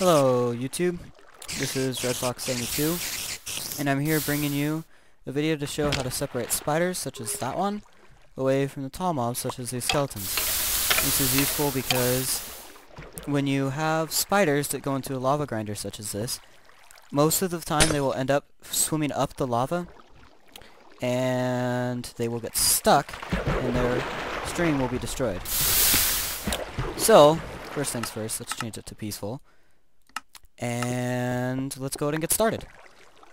Hello YouTube, this is RedFox72, and I'm here bringing you a video to show how to separate spiders, such as that one, away from the tall mobs, such as these skeletons. This is useful because when you have spiders that go into a lava grinder such as this, most of the time they will end up swimming up the lava, and they will get stuck, and their stream will be destroyed. So, first things first, let's change it to peaceful. And let's go ahead and get started.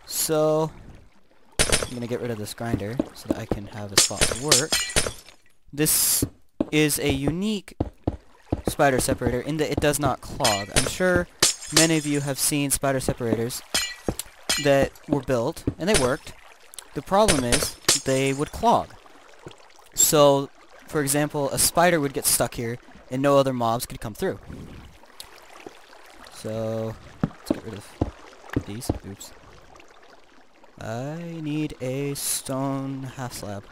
So, I'm going to get rid of this grinder so that I can have a spot to work. This is a unique spider separator in that it does not clog. I'm sure many of you have seen spider separators that were built, and they worked. The problem is, they would clog. So, for example, a spider would get stuck here, and no other mobs could come through. So, let's get rid of these. Oops. I need a stone half slab.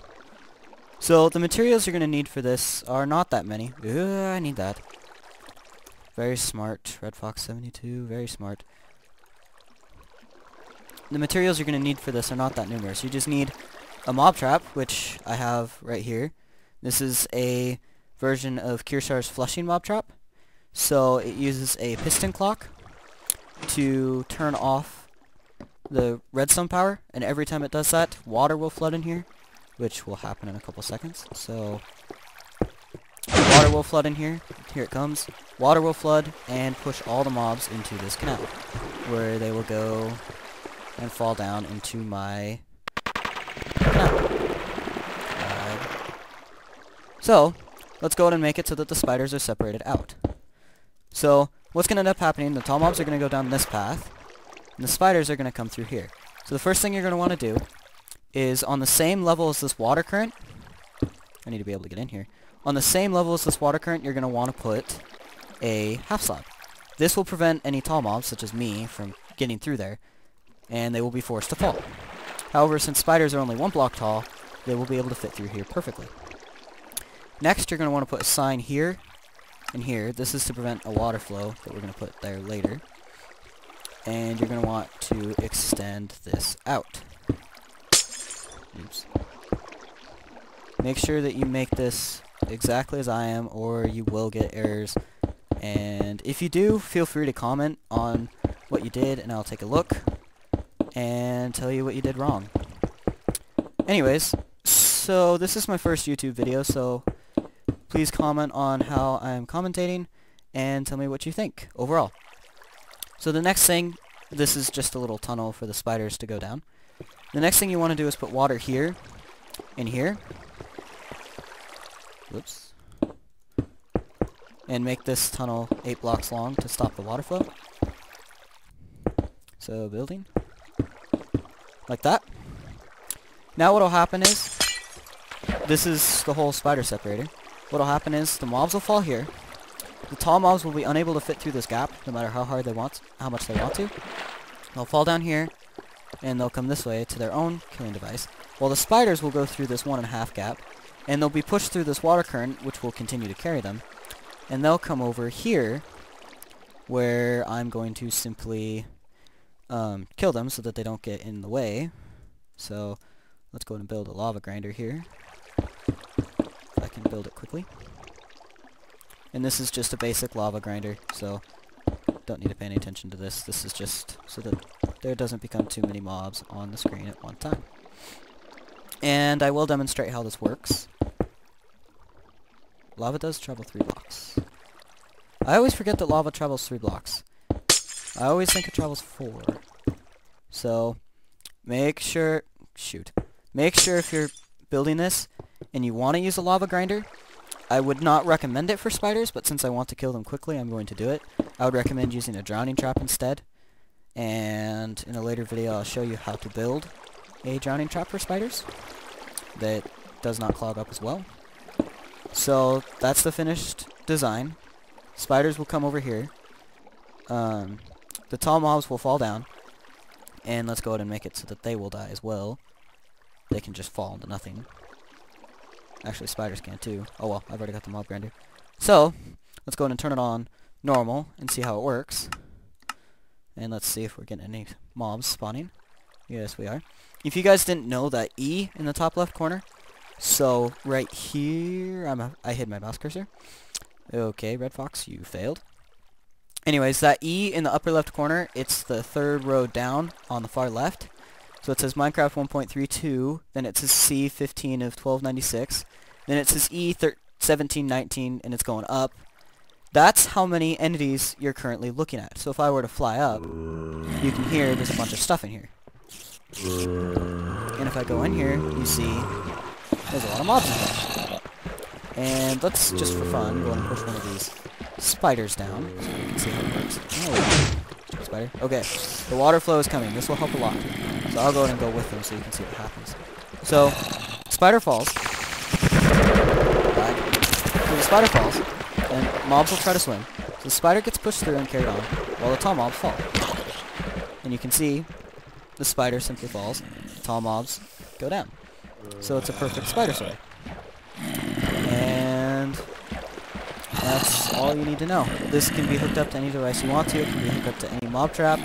So, the materials you're going to need for this are not that many. I need that. Very smart. RedFox72, very smart. The materials you're going to need for this are not that numerous. You just need a mob trap, which I have right here. This is a version of Kirsar's flushing mob trap. So it uses a piston clock to turn off the redstone power, and every time it does that, water will flood in here, which will happen in a couple seconds. So water will flood in here. Here it comes. Water will flood and push all the mobs into this canal, where they will go and fall down into my canal. So let's go ahead and make it so that the spiders are separated out. So, what's going to end up happening, the tall mobs are going to go down this path, and the spiders are going to come through here. So the first thing you're going to want to do is, on the same level as this water current, I need to be able to get in here, on the same level as this water current, you're going to want to put a half slab. This will prevent any tall mobs, such as me, from getting through there, and they will be forced to fall. However, since spiders are only 1 block tall, they will be able to fit through here perfectly. Next, you're going to want to put a sign here and here. This is to prevent a water flow that we're going to put there later. And you're going to want to extend this out. Oops. Make sure that you make this exactly as I am, or you will get errors. And if you do, feel free to comment on what you did, and I'll take a look and tell you what you did wrong. Anyways, so this is my first YouTube video, so please comment on how I'm commentating and tell me what you think overall. So the next thing, this is just a little tunnel for the spiders to go down. The next thing you want to do is put water here and here. Whoops. And make this tunnel 8 blocks long to stop the water flow. So building. Like that. Now what'll happen is, this is the whole spider separator. What'll happen is the mobs will fall here. The tall mobs will be unable to fit through this gap, no matter how much they want to. They'll fall down here, and they'll come this way to their own killing device. While the spiders will go through this 1.5 gap, and they'll be pushed through this water current, which will continue to carry them. And they'll come over here, where I'm going to simply kill them so that they don't get in the way. So let's go ahead and build a lava grinder here. I can build it quickly. And this is just a basic lava grinder, so don't need to pay any attention to this. This is just so that there doesn't become too many mobs on the screen at one time. And I will demonstrate how this works. Lava does travel 3 blocks. I always forget that lava travels 3 blocks. I always think it travels 4. So make sure if you're building this and you want to use a lava grinder, I would not recommend it for spiders, but since I want to kill them quickly, I'm going to do it. I would recommend using a drowning trap instead. And in a later video, I'll show you how to build a drowning trap for spiders that does not clog up as well. So that's the finished design. Spiders will come over here. The tall mobs will fall down. And let's go ahead and make it so that they will die as well. They can just fall into nothing. Actually, spiders can too. Oh well, I've already got the mob grinder. So, let's go ahead and turn it on normal and see how it works. And let's see if we're getting any mobs spawning. Yes, we are. If you guys didn't know, that E in the top left corner, so right here, I hid my mouse cursor. Okay, Red Fox, you failed. Anyways, that E in the upper left corner, it's the third row down on the far left. So it says Minecraft 1.32, then it says C 15 of 1296, then it says E 1719, and it's going up. That's how many entities you're currently looking at. So if I were to fly up, you can hear there's a bunch of stuff in here. And if I go in here, you see there's a lot of mobs in here. And let's, just for fun, go and push one of these spiders down so you can see how it works. Oh, spider. Okay, the water flow is coming. This will help a lot. So I'll go ahead and go with them so you can see what happens. So, spider falls. So the spider falls, and mobs will try to swim. So the spider gets pushed through and carried on, while the tall mobs fall. And you can see the spider simply falls, the tall mobs go down. So it's a perfect spider story. And that's all you need to know. This can be hooked up to any device you want to. It can be hooked up to any mob trap.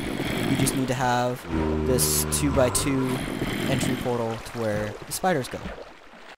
You just need to have this 2x2 entry portal to where the spiders go.